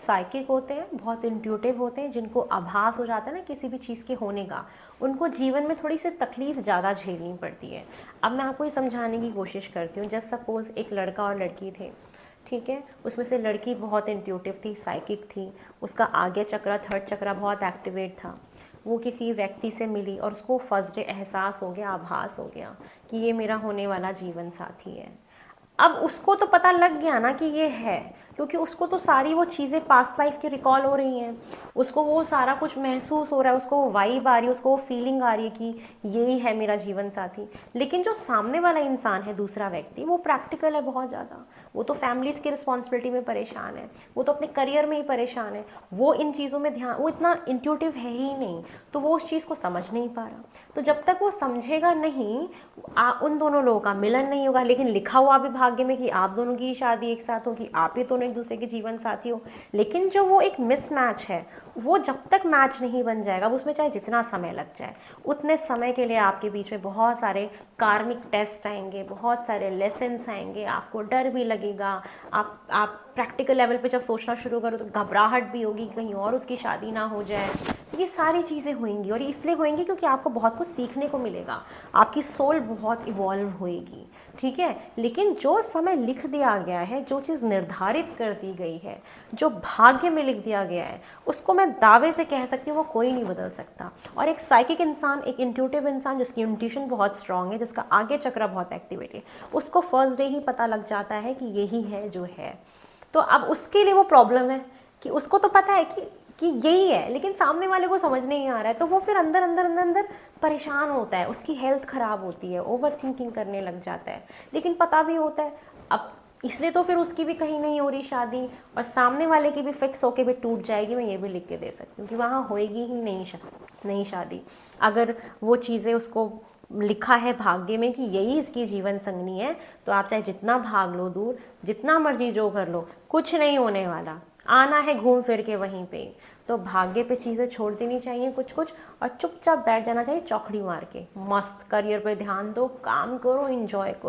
Psychic होते हैं, बहुत इंट्यूटिव होते हैं, जिनको आभास हो जाता है ना किसी भी चीज़ के होने का, उनको जीवन में थोड़ी सी तकलीफ ज़्यादा झेलनी पड़ती है। अब मैं आपको ये समझाने की कोशिश करती हूँ। जस्ट सपोज़ एक लड़का और लड़की थे, ठीक है। उसमें से लड़की बहुत इंट्यूटिव थी, साइकिक थी, उसका आज्ञा चक्र, थर्ड चक्र बहुत एक्टिवेट था। वो किसी व्यक्ति से मिली और उसको फर्स्ट डे एहसास हो गया, आभास हो गया कि ये मेरा होने वाला जीवन साथी है। अब उसको तो पता लग गया ना कि ये है, क्योंकि उसको तो सारी वो चीज़ें पास्ट लाइफ की रिकॉल हो रही हैं, उसको वो सारा कुछ महसूस हो रहा है, उसको वो वाइब आ रही है, उसको वो फीलिंग आ रही है कि यही है मेरा जीवन साथी। लेकिन जो सामने वाला इंसान है, दूसरा व्यक्ति, वो प्रैक्टिकल है बहुत ज़्यादा। वो तो फैमिलीज़ की रिस्पॉन्सिबिलिटी में परेशान है, वो तो अपने करियर में ही परेशान है, वो इन चीज़ों में ध्यान, वो इतना इंट्यूटिव है ही नहीं, तो वो उस चीज़ को समझ नहीं पा रहा। तो जब तक वो समझेगा नहीं, उन दोनों लोगों का मिलन नहीं होगा। लेकिन लिखा हुआ भी भाग्य में कि आप दोनों की शादी एक साथ होगी, आप ही दोनों एक दूसरे के जीवन साथी हो, लेकिन जो वो एक मिसमैच है, वो जब तक मैच नहीं बन जाएगा, उसमें चाहे जितना समय लग जाए, उतने समय के लिए आपके बीच में बहुत सारे कार्मिक टेस्ट आएंगे, बहुत सारे लेसन्स आएंगे, आपको डर भी लगेगा, आप प्रैक्टिकल लेवल पे जब सोचना शुरू करो तो घबराहट भी होगी कहीं और उसकी शादी ना हो जाए। ये सारी चीज़ें होंगी, और इसलिए होंगी क्योंकि आपको बहुत कुछ सीखने को मिलेगा, आपकी सोल बहुत इवॉल्व होएगी, ठीक है। लेकिन जो समय लिख दिया गया है, जो चीज़ निर्धारित कर दी गई है, जो भाग्य में लिख दिया गया है, उसको मैं दावे से कह सकती हूँ वो कोई नहीं बदल सकता। और एक साइकिक इंसान, एक इंट्यूटिव इंसान जिसकी इंट्यूशन बहुत स्ट्रांग है, जिसका आगे चक्र बहुत एक्टिवेट है, उसको फर्स्ट डे ही पता लग जाता है कि यही है जो है। तो अब उसके लिए वो प्रॉब्लम है कि उसको तो पता है कि यही है, लेकिन सामने वाले को समझ नहीं आ रहा है, तो वो फिर अंदर अंदर अंदर अंदर परेशान होता है, उसकी हेल्थ ख़राब होती है, ओवर थिंकिंग करने लग जाता है, लेकिन पता भी होता है। अब इसलिए तो फिर उसकी भी कहीं नहीं हो रही शादी, और सामने वाले की भी फिक्स होके भी टूट जाएगी। मैं ये भी लिख के दे सकती हूँ कि वहाँ होएगी ही नहीं शादी। अगर वो चीज़ें उसको लिखा है भाग्य में कि यही इसकी जीवन संगनी है, तो आप चाहे जितना भाग लो दूर, जितना मर्जी जो कर लो, कुछ नहीं होने वाला, आना है घूम फिर के वहीं पे। तो भाग्य पे चीज़ें छोड़ देनी चाहिए कुछ कुछ, और चुपचाप बैठ जाना चाहिए चौकड़ी मार के। मस्त करियर पे ध्यान दो, काम करो, एंजॉय करो।